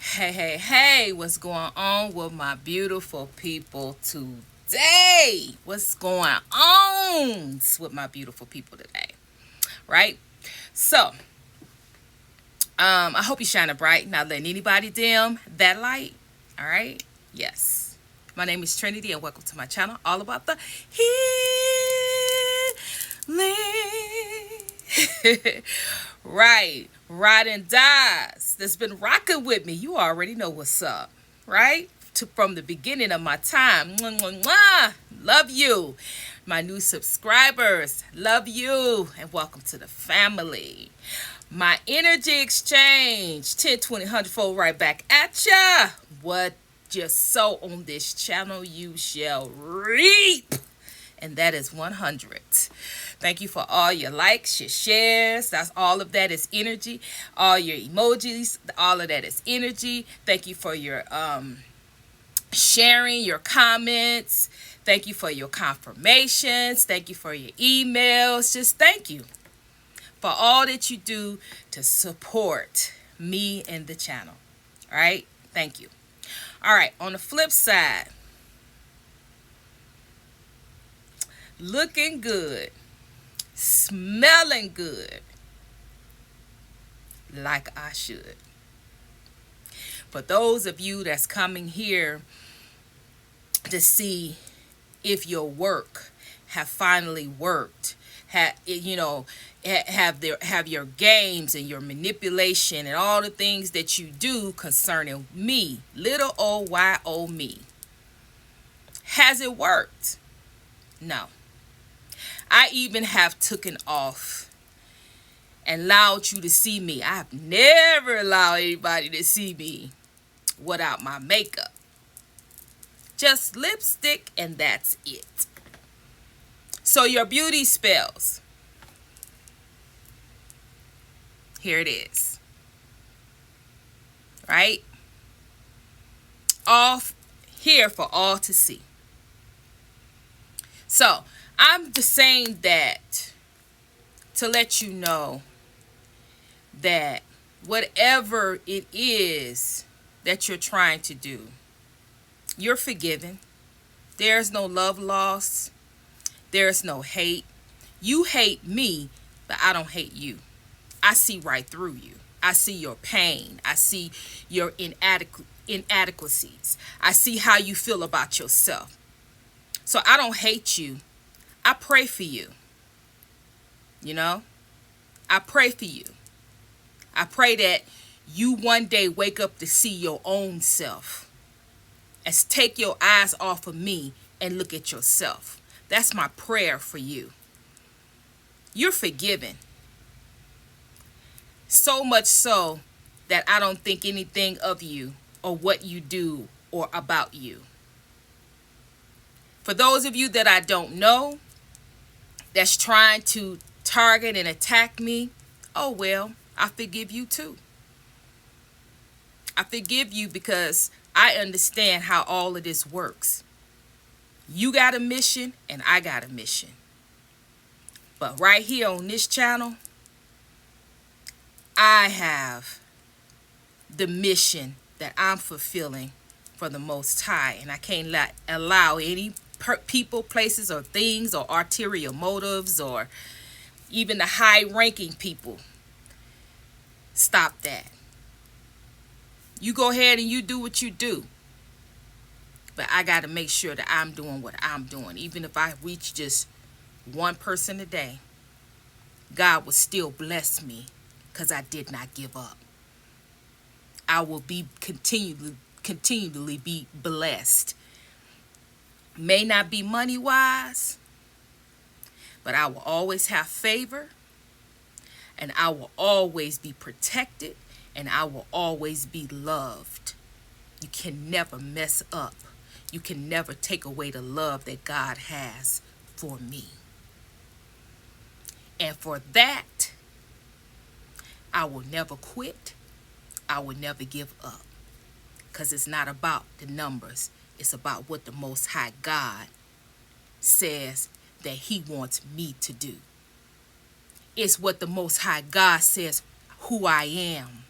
Hey, hey, hey, what's going on with my beautiful people today? What's going on with my beautiful people today? Right? So, I hope you're shining bright, not letting anybody dim that light. All right? Yes. My name is Trinity, and welcome to my channel, all about the healing. Right. Ride and dies. That's been rocking with me. You already know what's up. Right? From the beginning of my time. Mwah, mwah, mwah. Love you. My new subscribers. Love you. And welcome to the family. My energy exchange. 10, 20, 100 fold right back at ya. What you sow on this channel, you shall reap. And that is 100. Thank you for all your likes, your shares. That's all of that is energy. All your emojis, all of that is energy. Thank you for your sharing, your comments. Thank you for your confirmations. Thank you for your emails. Just thank you for all that you do to support me and the channel. All right? Thank you. All right, on the flip side, looking good, smelling good, like I should. For those of you that's coming here to see if your work have finally worked, have your games and your manipulation and all the things that you do concerning me, little old y-o me, has it worked? No. I even have taken off and allowed you to see me. I have never allowed anybody to see me without my makeup. Just lipstick and that's it. So your beauty spells. Here it is. Right? Off here for all to see. So I'm just saying that to let you know that whatever it is that you're trying to do, you're forgiven. There's no love lost. There's no hate. You hate me, but I don't hate you. I see right through you. I see your pain. I see your inadequacies. I see how you feel about yourself. So I don't hate you. I pray for you. You know? I pray for you. I pray that you one day wake up to see your own self. And take your eyes off of me and look at yourself. That's my prayer for you. You're forgiven. So much so that I don't think anything of you or what you do or about you. For those of you that I don't know, that's trying to target and attack me, oh well, I forgive you too. I forgive you because I understand how all of this works. You got a mission and I got a mission. But right here on this channel, I have the mission that I'm fulfilling for the Most High. And I can't allow any people, places, or things, or ulterior motives, or even the high-ranking people stop that. You go ahead and you do what you do. But I got to make sure that I'm doing what I'm doing. Even if I reach just one person a day, God will still bless me because I did not give up. I will be continually be blessed. May not be money-wise, but I will always have favor, and I will always be protected, and I will always be loved. You can never mess up. You can never take away the love that God has for me. And for that, I will never quit. I will never give up. Because it's not about the numbers. It's about what the Most High God says that He wants me to do. It's what the Most High God says who I am.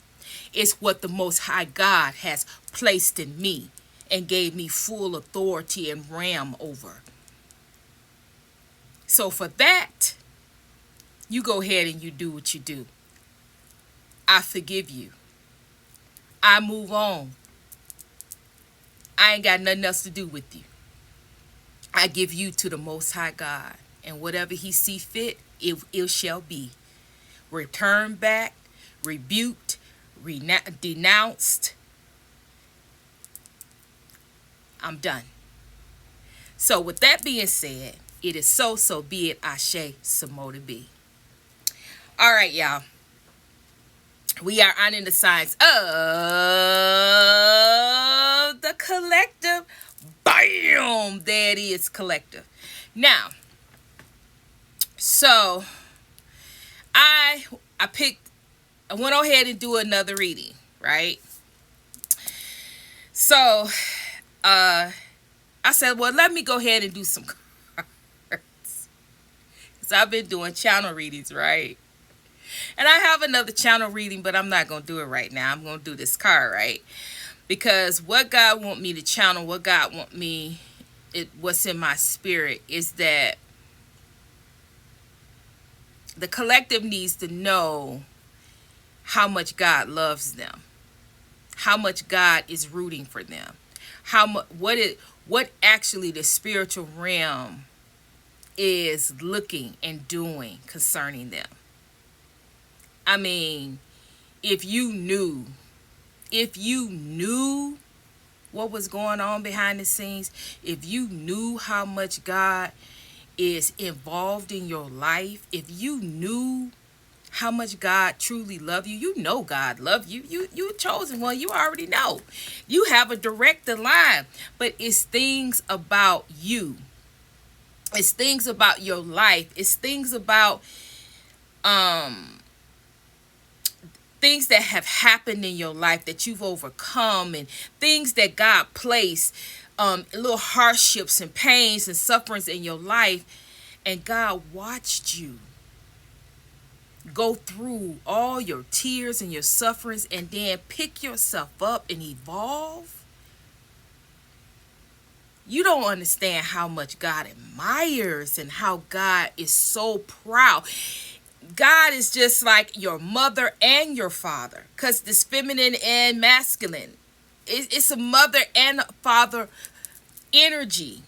It's what the Most High God has placed in me and gave me full authority and realm over. So for that, you go ahead and you do what you do. I forgive you. I move on. I ain't got nothing else to do with you. I give you to the Most High God. And whatever he see fit, it shall be. Returned back, rebuked, denounced. I'm done. So with that being said, it is so be it, Ashe, Samo to be. All right, y'all. We are honoring the signs of the collective. Bam! There it is, collective. Now, so I went ahead and do another reading, right? So I said, well, let me go ahead and do some cards. Because I've been doing channel readings, right? And I have another channel reading, but I'm not going to do it right now. I'm going to do this card, right? Because what God want me to channel, what God want me, what's in my spirit is that the collective needs to know how much God loves them, how much God is rooting for them, what actually the spiritual realm is looking and doing concerning them. I mean, if you knew what was going on behind the scenes, if you knew how much God is involved in your life, if you knew how much God truly love you, you know God love you. You chosen one. You already know. You have a direct line. But it's things about you. It's things about your life. It's things about things that have happened in your life that you've overcome, and things that God placed, little hardships and pains and sufferings in your life, and God watched you go through all your tears and your sufferings and then pick yourself up and evolve. You don't understand how much God admires and how God is so proud. God is just like your mother and your father, because this feminine and masculine, it's a mother and father energy.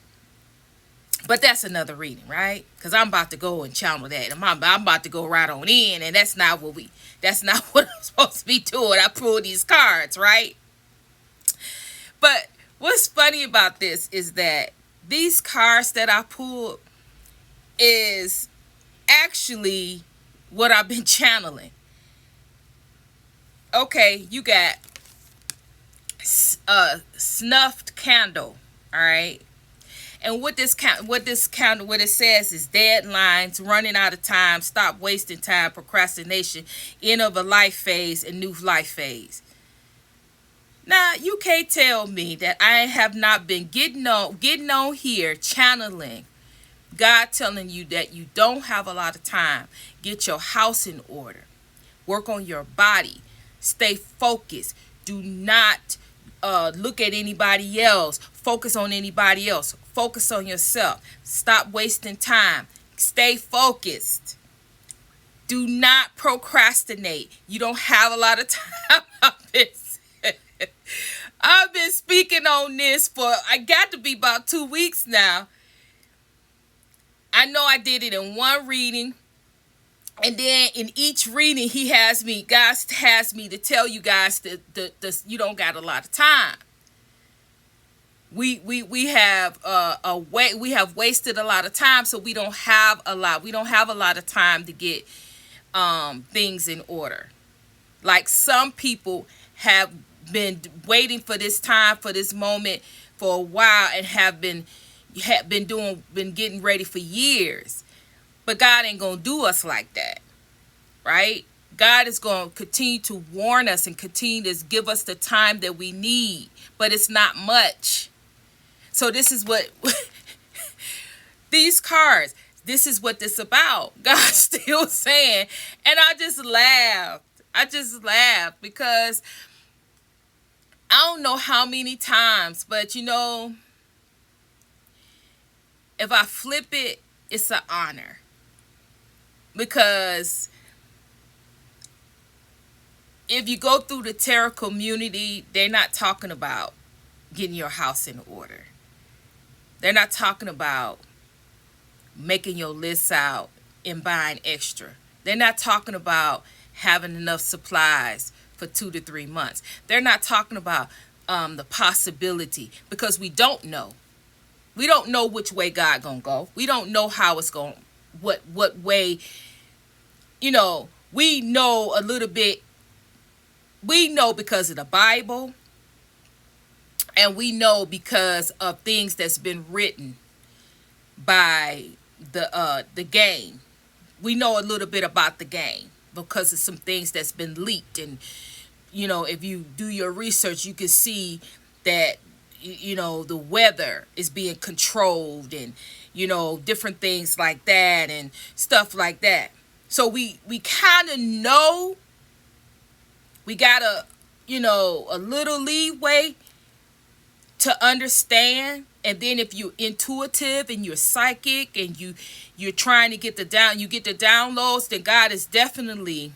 But that's another reading, right? Because I'm about to go and channel that. I'm about to go right on in, and that's not what I'm supposed to be doing. I pulled these cards, right? But what's funny about this is that these cards that I pulled is actually what I've been channeling. Okay, you got snuffed candle, all right? And what it says is deadlines, running out of time, stop wasting time, procrastination, end of a life phase, and new life phase. Now, you can't tell me that I have not been getting on here channeling God telling you that you don't have a lot of time. Get your house in order. Work on your body. Stay focused. Do not look at anybody else. Focus on anybody else. Focus on yourself. Stop wasting time. Stay focused. Do not procrastinate. You don't have a lot of time. I've been speaking on this for, I got to be about 2 weeks now. I know I did it in one reading. And then in each reading, God has me to tell you guys that you don't got a lot of time. We have we have wasted a lot of time, so we don't have a lot of time to get things in order. Like some people have been waiting for this time, for this moment for a while, and have been getting ready for years. But God ain't gonna do us like that, right? God is going to continue to warn us and continue to give us the time that we need, but it's not much. So this is what these cards, this is what this about. God's still saying, and I just laughed. I just laugh because I don't know how many times, but if I flip it, it's an honor. Because if you go through the tarot community, they're not talking about getting your house in order. They're not talking about making your lists out and buying extra. They're not talking about having enough supplies for 2 to 3 months. They're not talking about the possibility, because we don't know. We don't know which way God gonna go. We don't know how it's going, what way. We know a little bit. We know because of the Bible, and we know because of things that's been written by the game. We know a little bit about the game because of some things that's been leaked. And if you do your research, you can see that the weather is being controlled, and different things like that and stuff like that. So we kind of know. We got a little leeway to understand. And then if you're intuitive and you're psychic and you're trying to get the downloads, then God is definitely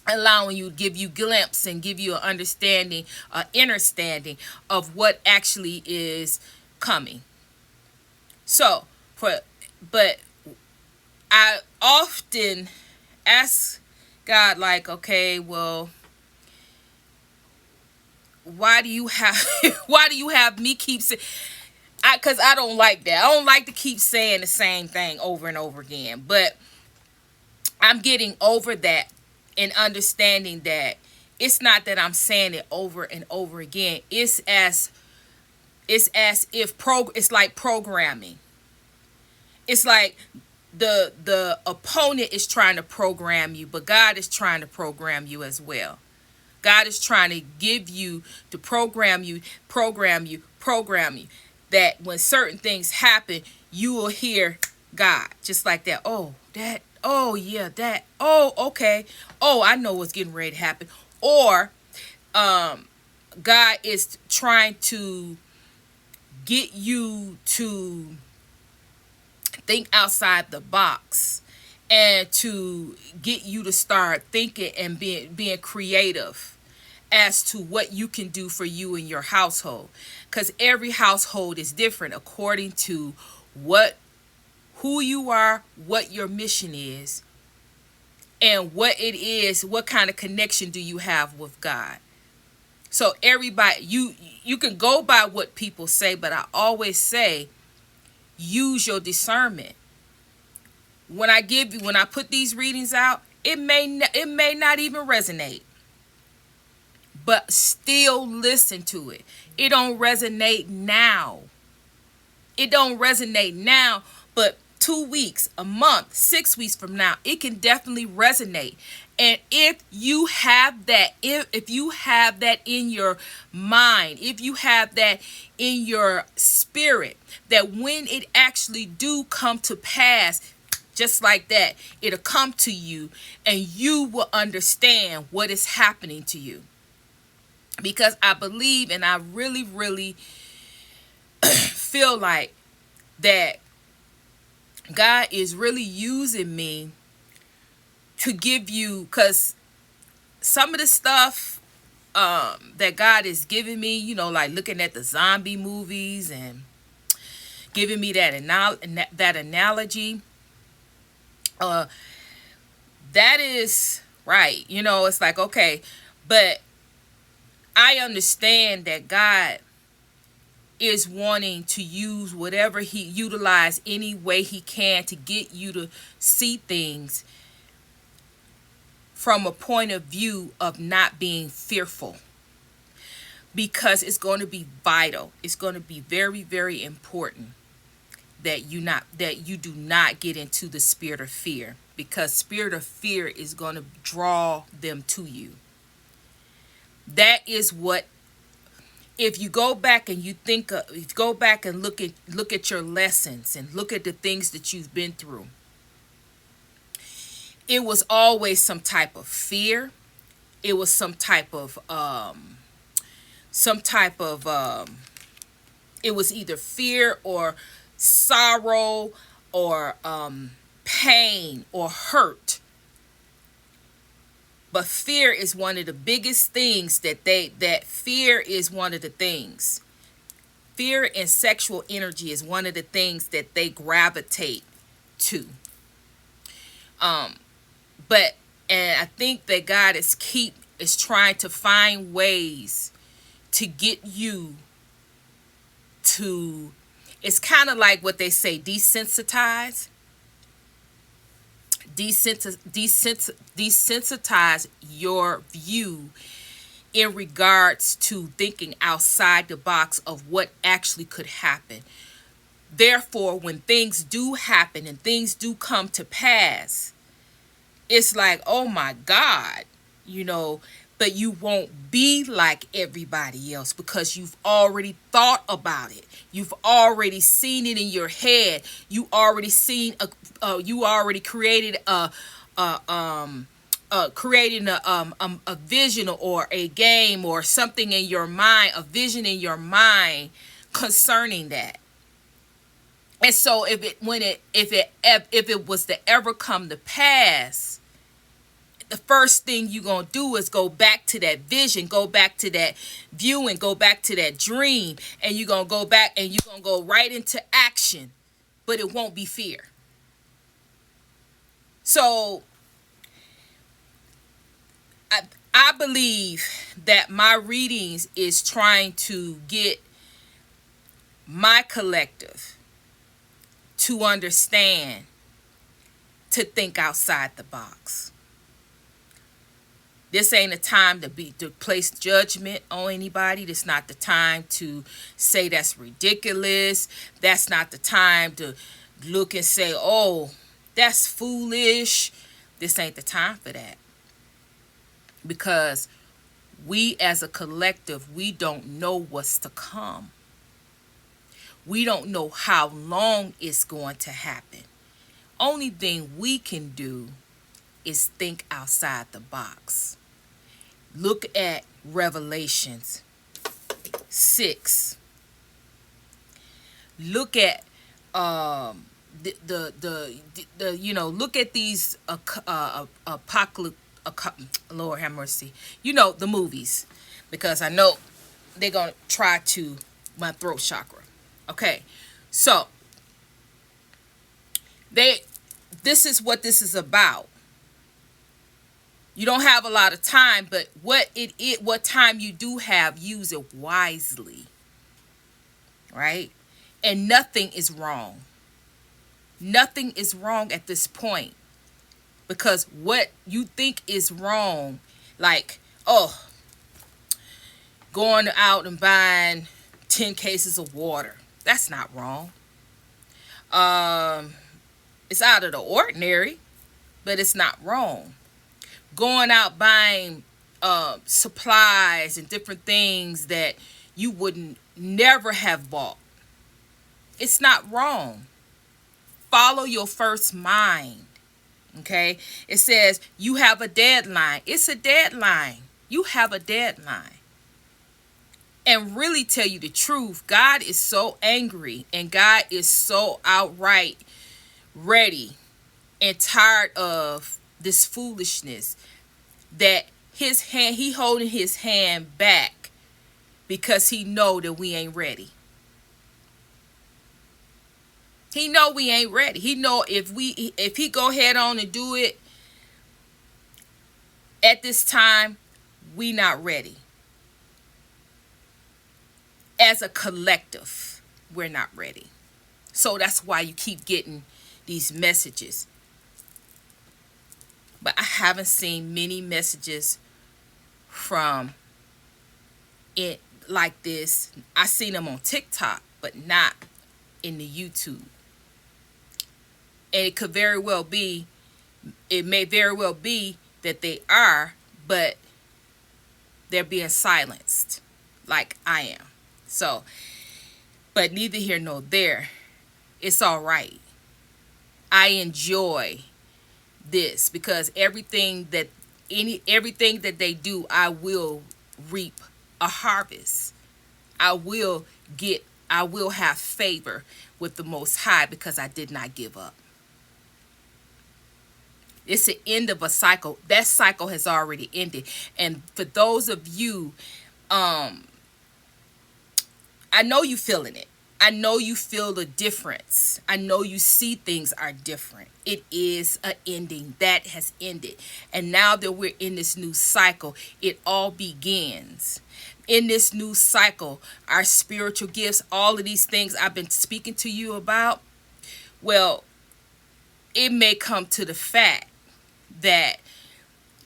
allowing you, give you glimpse and give you an understanding, understanding of what actually is coming. But I often ask God, like, okay, well, why do you have me keep saying? Because I don't like that. I don't like to keep saying the same thing over and over again. But I'm getting over that and understanding that it's not that I'm saying it over and over again. It's as if it's like programming. It's like the opponent is trying to program you, but God is trying to program you as well. God is trying to give you, to program you, that when certain things happen, you will hear God just like that. Oh, that. Oh, yeah, that. Oh, okay. Oh, I know what's getting ready to happen. Or God is trying to get you to think outside the box and to get you to start thinking and being creative as to what you can do for you and your household. Because every household is different according to who you are, what your mission is, and what it is, what kind of connection do you have with God. So everybody, you can go by what people say, but I always say, use your discernment. When I put these readings out, it may not even resonate, but still listen to it. It don't resonate now. But 2 weeks, a month, 6 weeks from now, it can definitely resonate. And if you have that, if you have that in your mind, if you have that in your spirit, that when it actually do come to pass, just like that, it'll come to you and you will understand what is happening to you. Because I believe, and I really, really feel like that God is really using me to give you, because some of the stuff that God is giving me, like looking at the zombie movies and giving me that analogy, that is right. It's like, okay, but I understand that God is wanting to use whatever utilize any way he can to get you to see things from a point of view of not being fearful, because it's going to be vital. It's going to be very, very important that you do not get into the spirit of fear, because spirit of fear is going to draw them to you. That is what, if you go back and go back and look at your lessons and look at the things that you've been through, it was always some type of fear. It was some type of it was either fear or sorrow or pain or hurt. But fear is one of the biggest things that fear is one of the things. Fear and sexual energy is one of the things that they gravitate to. But and I think that God is trying to find ways to get you to, it's kind of like what they say, desensitize your view in regards to thinking outside the box of what actually could happen. Therefore, when things do happen and things do come to pass, it's like, oh my God, but you won't be like everybody else because you've already thought about it. You've already seen it in your head. You already created a vision or a game or something in your mind, a vision in your mind concerning that. And so if it was to ever come to pass, the first thing you're going to do is go back to that vision, go back to that viewing, go back to that dream, and you're going to go back and you're going to go right into action, but it won't be fear. So I believe that my readings is trying to get my collective to understand, to think outside the box. This ain't a time to place judgment on anybody. This not the time to say that's ridiculous. That's not the time to look and say, oh, that's foolish. This ain't the time for that. Because we as a collective, we don't know what's to come. We don't know how long it's going to happen. Only thing we can do is think outside the box. Look at Revelations 6. Look at look at these apocalypse. Lord have mercy. The movies, because I know they're gonna try to my throat chakra. Okay, so this is what this is about. You don't have a lot of time, but what time you do have, use it wisely. Right? And nothing is wrong. Nothing is wrong at this point. Because what you think is wrong, like, going out and buying 10 cases of water, that's not wrong. It's out of the ordinary, but it's not wrong. Going out buying supplies and different things that you wouldn't never have bought, it's not wrong. Follow your first mind. Okay, it says you have a deadline. It's a deadline. You have a deadline. And really tell you the truth, God is so angry and God is so outright ready and tired of this foolishness that he holding his hand back because he know that we ain't ready. He know we ain't ready. He know if he go ahead on and do it at this time, we not ready. As a collective, we're not ready. So that's why you keep getting these messages. But I haven't seen many messages from it like this. I seen them on TikTok, but not in the YouTube. And it may very well be that they are, but they're being silenced like I am. So, but neither here nor there. It's all right. I enjoy this, because everything that they do, I will reap a harvest. I will I will have favor with the Most High because I did not give up. It's the end of a cycle. That cycle has already ended. And for those of you, I know you feeling it. I know you feel the difference. I know you see things are different. It is an ending. That has ended. And now that we're in this new cycle, it all begins. In this new cycle, our spiritual gifts, all of these things I've been speaking to you about, well, it may come to the fact that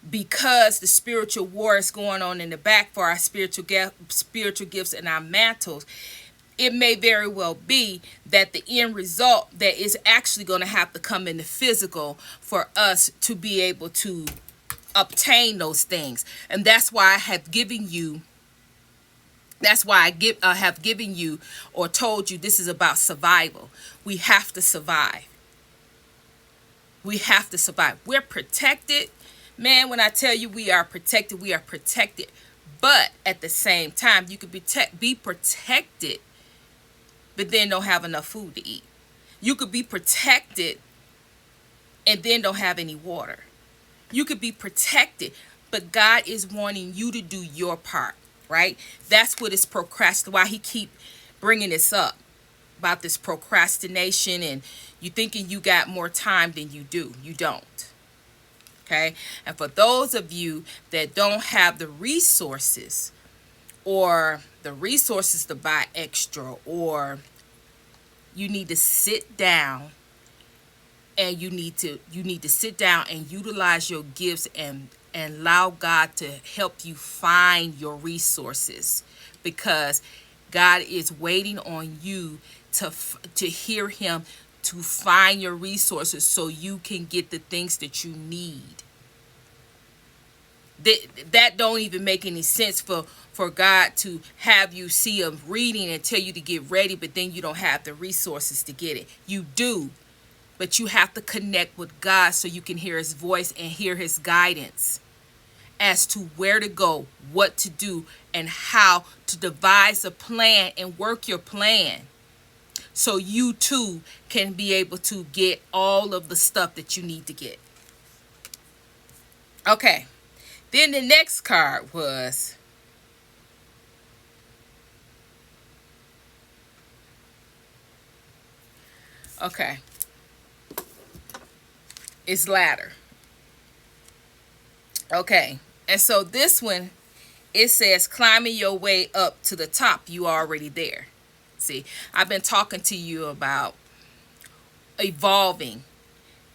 because the spiritual war is going on in the back for our spiritual gifts and our mantles, it may very well be that the end result that is actually going to have to come in the physical for us to be able to obtain those things. And that's why I have given you have given you or told you this is about survival. We have to survive. We have to survive. We're protected. Man, when I tell you we are protected, we are protected. But at the same time, you could be protected, but then don't have enough food to eat. You could be protected and then don't have any water. You could be protected, but God is wanting you to do your part, right? That's what is procrastination. Why he keep bringing this up about this procrastination, and you thinking you got more time than you do. You don't. Okay? And for those of you that don't have the resources or the resources to buy extra, or you need to sit down and you need to sit down and utilize your gifts and allow God to help you find your resources, because God is waiting on you to hear him, to find your resources so you can get the things that you need. That don't even make any sense for God to have you see a reading and tell you to get ready, but then you don't have the resources to get it. You do, but you have to connect with God so you can hear his voice and hear his guidance as to where to go, what to do, and how to devise a plan and work your plan so you too can be able to get all of the stuff that you need to get. Okay. Then the next card was it's ladder. Okay. And so this one, it says climbing your way up to the top. You already there. See, I've been talking to you about evolving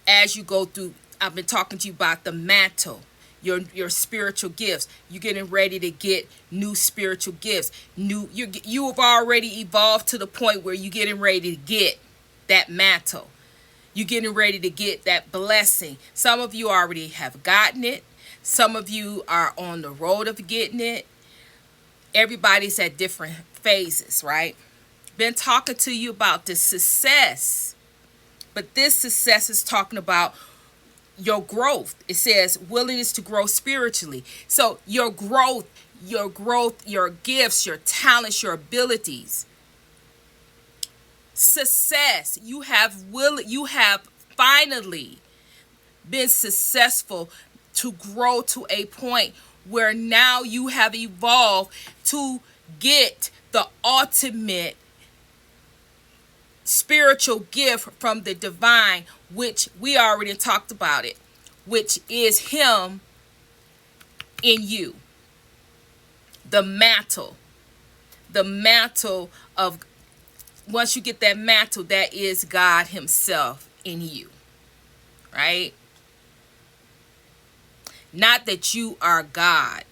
as you go through. I've been talking to you about the mantle, your spiritual gifts. You're getting ready to get new spiritual gifts. You have already evolved to the point where you're getting ready to get that mantle. You're getting ready to get that blessing. Some of you already have gotten it. Some of you are on the road of getting it. Everybody's at different phases, right? Been talking to you about the success, but this success is talking about your growth. It says willingness to grow spiritually. So your growth, your gifts, your talents, your abilities, success. You have finally been successful to grow to a point where now you have evolved to get the ultimate spiritual gift from the divine, which we already talked about it, which is him in you. The mantle of, once you get that mantle, that is God himself in you, right? Not that you are God.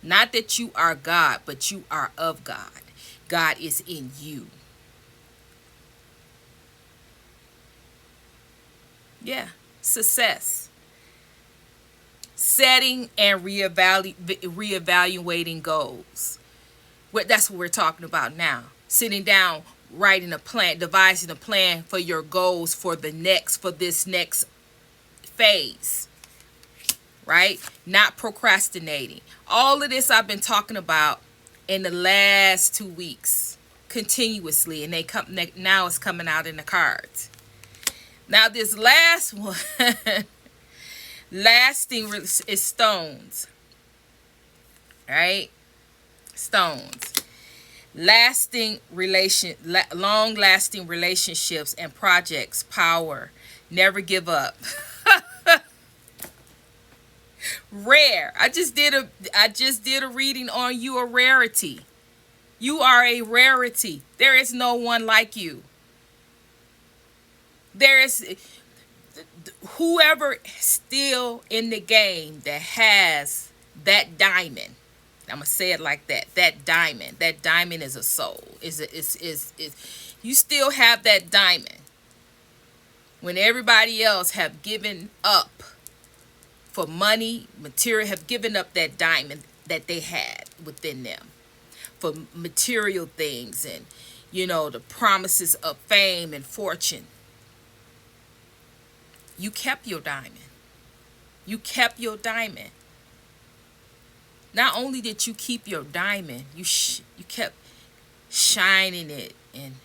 Not that you are God, but you are of God. God is in you. Yeah, success. Setting and reevaluating goals. That's what we're talking about now. Sitting down writing a plan, devising a plan for your goals for this next phase, right? Not procrastinating. All of this I've been talking about in the last 2 weeks continuously, and now it's coming out in the cards. Now this last one, lasting is stones, right? Stones. Long lasting relationships and projects, power, never give up. Rare. I just did a reading on you, a rarity. You are a rarity. There is no one like you. There is whoever still in the game that has that diamond. I'm gonna say it like that. That diamond is a soul. Is you still have that diamond when everybody else have given up for money, material, have given up that diamond that they had within them for material things and the promises of fame and fortune. You kept your diamond. You kept your diamond. Not only did you keep your diamond, you kept shining it and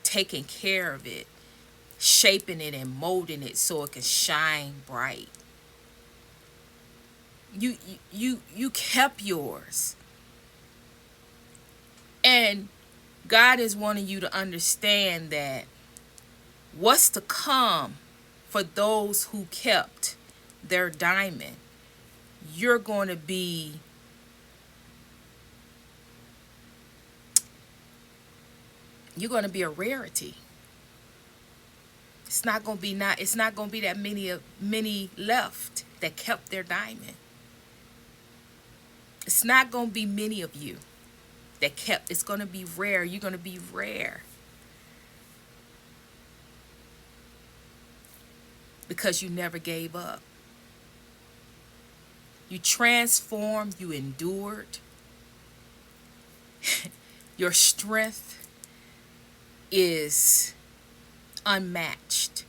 taking care of it, shaping it and molding it so it can shine bright. You kept yours. And God is wanting you to understand that what's to come for those who kept their diamond, you're going to be a rarity. It's not going to be that many left that kept their diamond. It's not going to be many of you that kept. It's going to be rare. You're going to be rare. Because you never gave up. You transformed, you endured. Your strength is unmatched.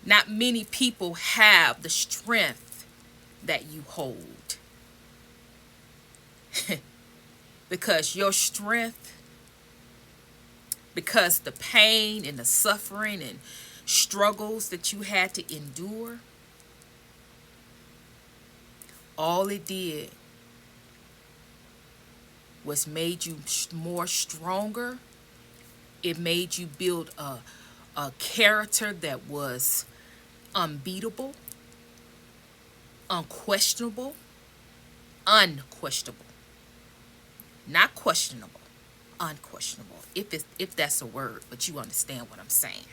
Not many people have the strength that you hold. Because your strength, because the pain and the suffering and struggles that you had to endure, all it did was made you more stronger. It made you build a character that was unbeatable, unquestionable, not questionable, unquestionable, if that's a word, but you understand what I'm saying.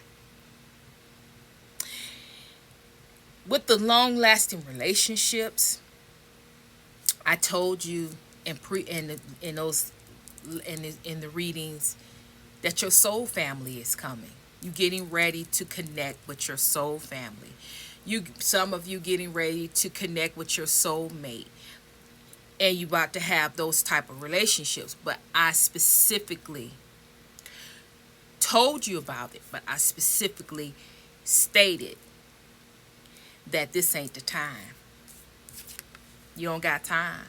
With the long-lasting relationships, I told you in the readings that your soul family is coming. You getting ready to connect with your soul family. Some of you getting ready to connect with your soulmate, and you about to have those type of relationships. But I specifically told you about it. But I specifically stated that this ain't the time. You don't got time.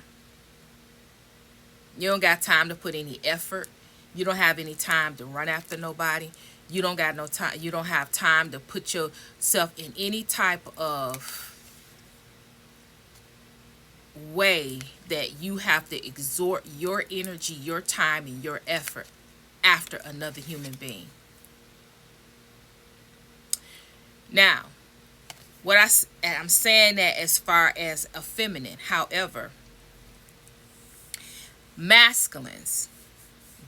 You don't got time to put any effort. You don't have any time to run after nobody. You don't got no time. You don't have time to put yourself in any type of way that you have to exert your energy, your time, and your effort after another human being. Now, I'm saying that as far as a feminine. However, masculines,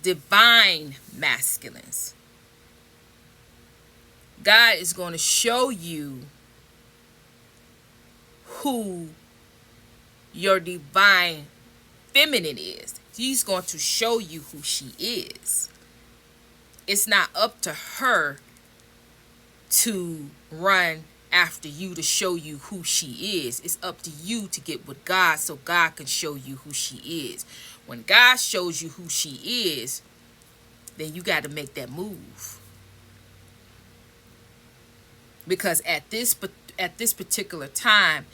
divine masculines, God is going to show you who your divine feminine is. He's going to show you who she is. It's not up to her to run after you to show you who she is. It's up to you to get with God so God can show you who she is. When God shows you who she is, then you got to make that move. Because at this particular time,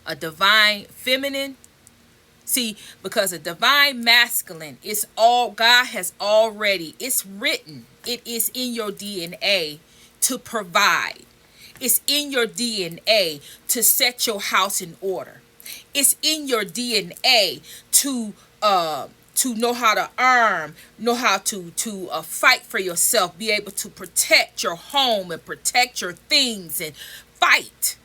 a divine feminine, see, because a divine masculine, it's all God has already, it's written, it is in your DNA to provide. It's in your DNA to set your house in order. It's in your DNA to know how to arm, know how to fight for yourself, be able to protect your home and protect your things and fight.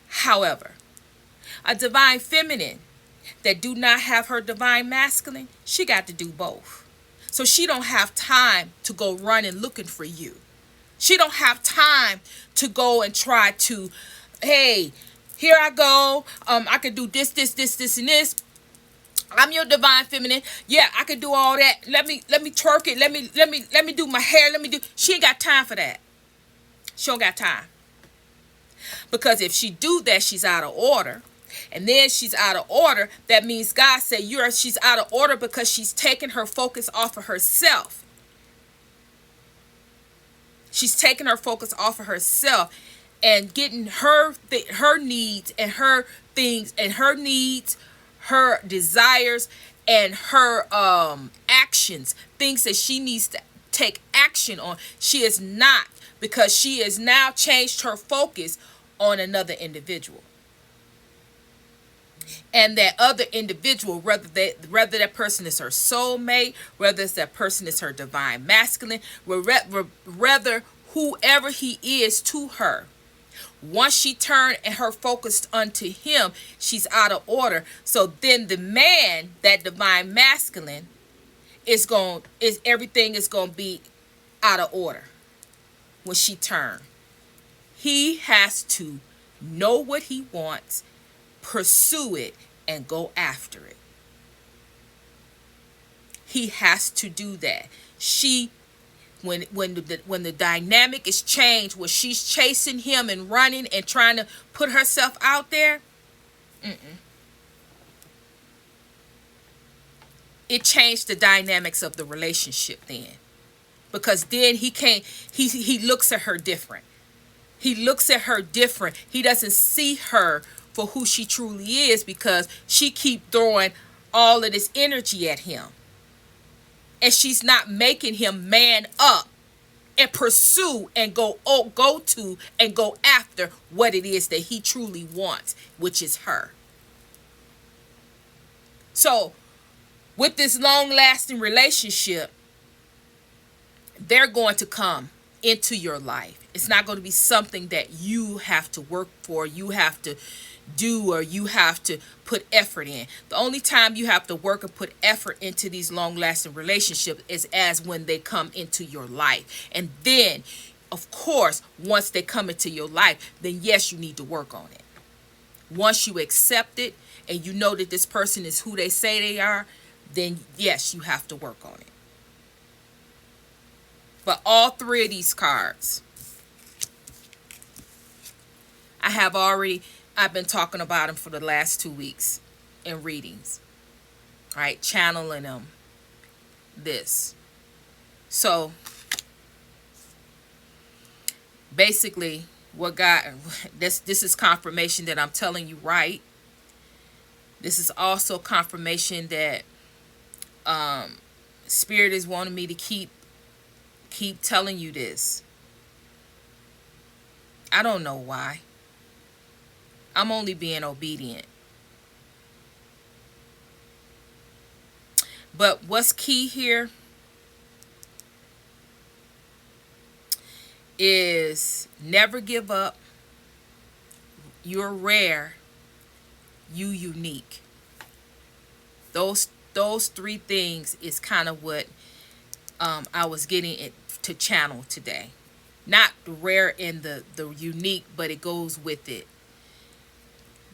However, a divine feminine that do not have her divine masculine, she got to do both. So she don't have time to go running looking for you. She don't have time to go and try to, hey, here I go. I can do this, and this. I'm your divine feminine. Yeah, I can do all that. Let me twerk it. Let me do my hair. She ain't got time for that. She don't got time. Because if she do that, she's out of order. And then she's out of order. That means God said she's out of order because she's taking her focus off of herself. She's taking her focus off of herself and getting her needs and her things and her needs, her desires and her actions, things that she needs to take action on. She is not, because she has now changed her focus on another individual. And that other individual, whether that person is her soulmate, whether that person is her divine masculine, whether whoever he is to her, once she turned and her focused unto him, she's out of order. So then the man, that divine masculine, everything is going to be out of order when she turned. He has to know what he wants, pursue it, and go after it. He has to do that. When the dynamic is changed, where she's chasing him and running and trying to put herself out there, it changed the dynamics of the relationship then. Because then he looks at her different. He looks at her different. He doesn't see her for who she truly is, because she keep throwing all of this energy at him. And she's not making him man up and pursue and go to and go after what it is that he truly wants, which is her. So with this long-lasting relationship, they're going to come into your life. It's not going to be something that you have to work for, you have to do, or you have to put effort in. The only time you have to work and put effort into these long-lasting relationships is as when they come into your life. And then, of course, once they come into your life, then yes, you need to work on it. Once you accept it and you know that this person is who they say they are, then yes, you have to work on it. But all three of these cards, I've been talking about them for the last 2 weeks in readings, right? Channeling them, this. So basically, what God, this is confirmation that I'm telling you right. This is also confirmation that Spirit is wanting me to keep telling you this. I don't know why. I'm only being obedient. But what's key here is never give up. You're rare. You unique. Those three things is kind of what I was getting it to channel today. Not rare in the unique, but it goes with it.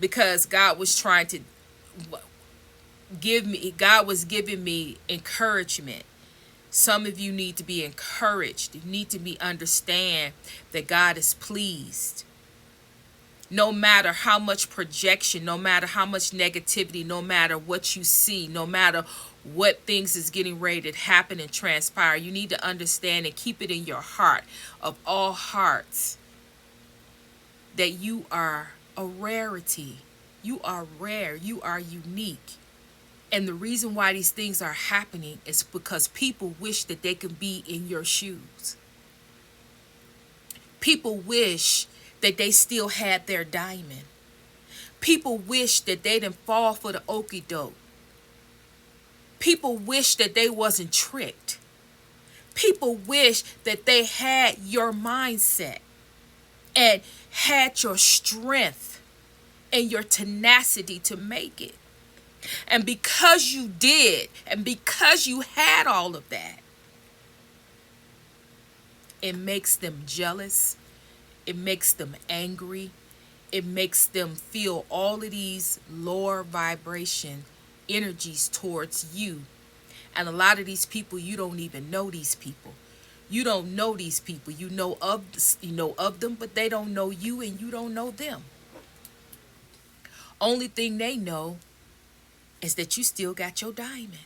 Because God was trying to God was giving me encouragement. Some of you need to be encouraged. You need to understand that God is pleased. No matter how much projection, no matter how much negativity, no matter what you see, no matter what things is getting ready to happen and transpire, you need to understand and keep it in your heart of all hearts that you are a rarity. You are rare. You are unique. And the reason why these things are happening is because people wish that they could be in your shoes. People wish that they still had their diamond. People wish that they didn't fall for the okie doke. People wish that they wasn't tricked. People wish that they had your mindset and had your strength and your tenacity to make it. And because you did, and because you had all of that, it makes them jealous. It makes them angry. It makes them feel all of these lower vibration energies towards you. And a lot of these people, you don't even know these people. You don't know these people. You know of them, but they don't know you and you don't know them. Only thing they know is that you still got your diamond.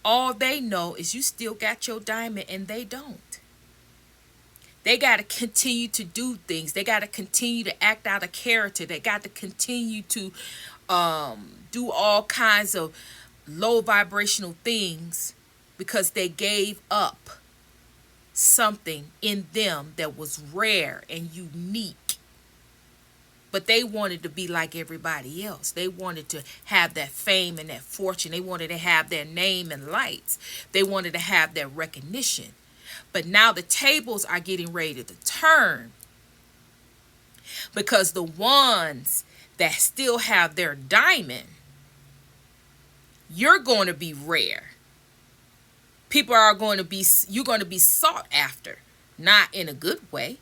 All they know is you still got your diamond and they don't. They got to continue to do things. They got to continue to act out of character. They got to continue to do all kinds of low vibrational things because they gave up something in them that was rare and unique. But they wanted to be like everybody else. They wanted to have that fame and that fortune. They wanted to have their name and lights. They wanted to have their recognition. But now the tables are getting ready to turn because the ones that still have their diamond, you're going to be rare. People are going to be, you're going to be sought after, not in a good way.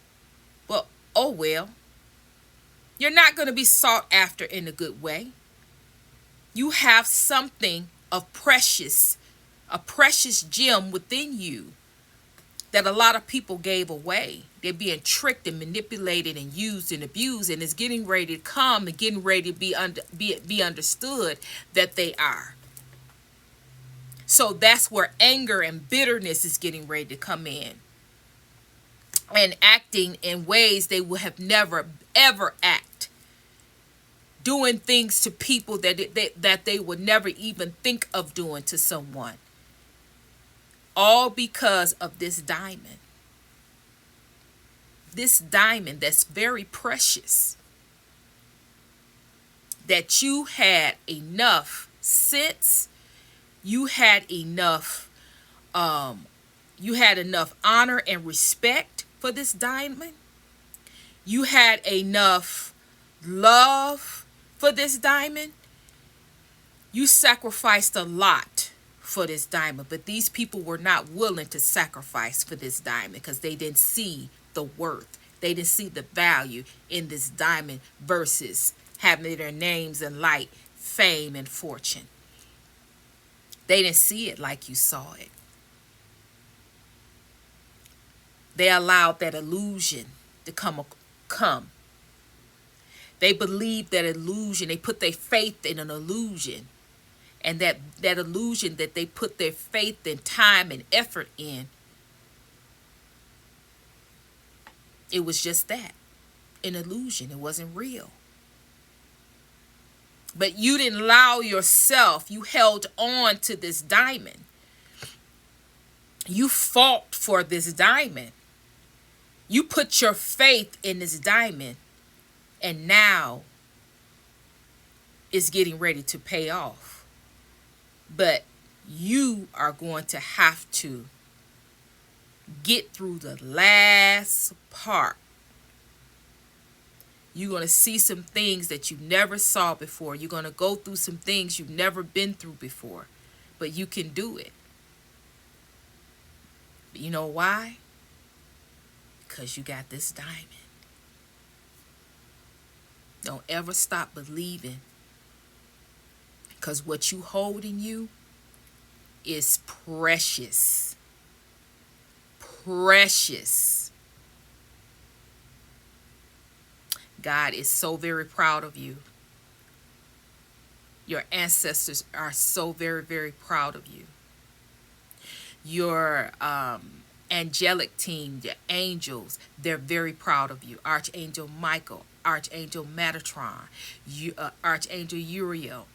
Well, oh well. You're not going to be sought after in a good way. You have something of precious, a precious gem within you that a lot of people gave away. They're being tricked and manipulated and used and abused, and it's getting ready to come and getting ready to be understood that they are. So that's where anger and bitterness is getting ready to come in. And acting in ways they would have never, ever act. Doing things to people that they would never even think of doing to someone. All because of this diamond. This diamond that's very precious. That you had enough sense. You had enough honor and respect for this diamond. You had enough love for this diamond. You sacrificed a lot for this diamond, but these people were not willing to sacrifice for this diamond because they didn't see the worth. They didn't see the value in this diamond versus having their names and light, fame and fortune. They didn't see it like you saw it. They allowed that illusion to come. They believed that illusion. They put their faith in an illusion. And that illusion that they put their faith and time and effort in, it was just that, an illusion. It wasn't real. But you didn't allow yourself. You held on to this diamond. You fought for this diamond. You put your faith in this diamond. And now it's getting ready to pay off. But you are going to have to get through the last part. You're going to see some things that you never saw before. You're going to go through some things you've never been through before. But you can do it. But you know why? Because you got this diamond. Don't ever stop believing. Because what you hold in you is precious. Precious. God is so very proud of you. Your ancestors are so very, very proud of you. Your angelic team, the angels, they're very proud of you. Archangel Michael, Archangel Metatron, Archangel Uriel,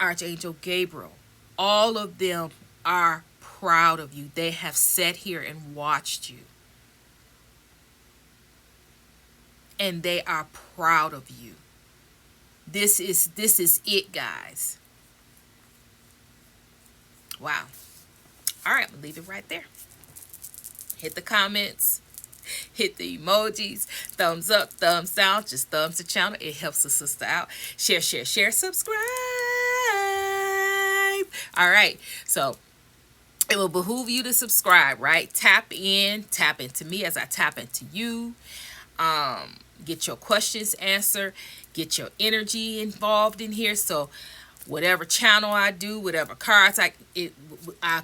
Archangel Gabriel. All of them are proud of you. They have sat here and watched you. And they are proud of you. This is it, guys. Wow. All right, I'm gonna leave it right there. Hit the comments, hit the emojis, thumbs up, thumbs down, just thumbs the channel. It helps the sister out. Share, share, share, subscribe. All right, so it will behoove you to subscribe, right? Tap into me as I tap into you. Get your questions answered, get your energy involved in here. So whatever channel I do, whatever cards I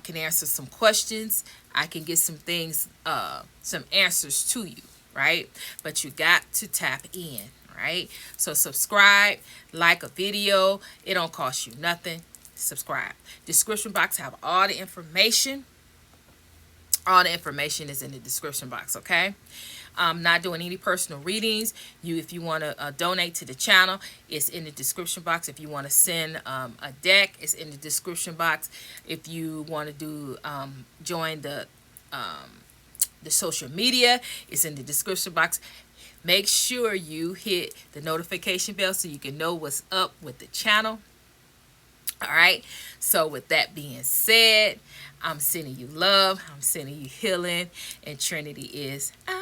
can answer some questions. I can get some things, some answers to you, right? But you got to tap in, right? So subscribe, like a video. It don't cost you nothing. Subscribe. Description box have all the information. All the information is in the description box, okay? I'm not doing any personal readings. If you want to donate to the channel, it's in the description box. If you want to send a deck, it's in the description box. If you want to do join the social media, it's in the description box. Make sure you hit the notification bell so you can know what's up with the channel. All right. So with that being said, I'm sending you love. I'm sending you healing. And Trinity is out.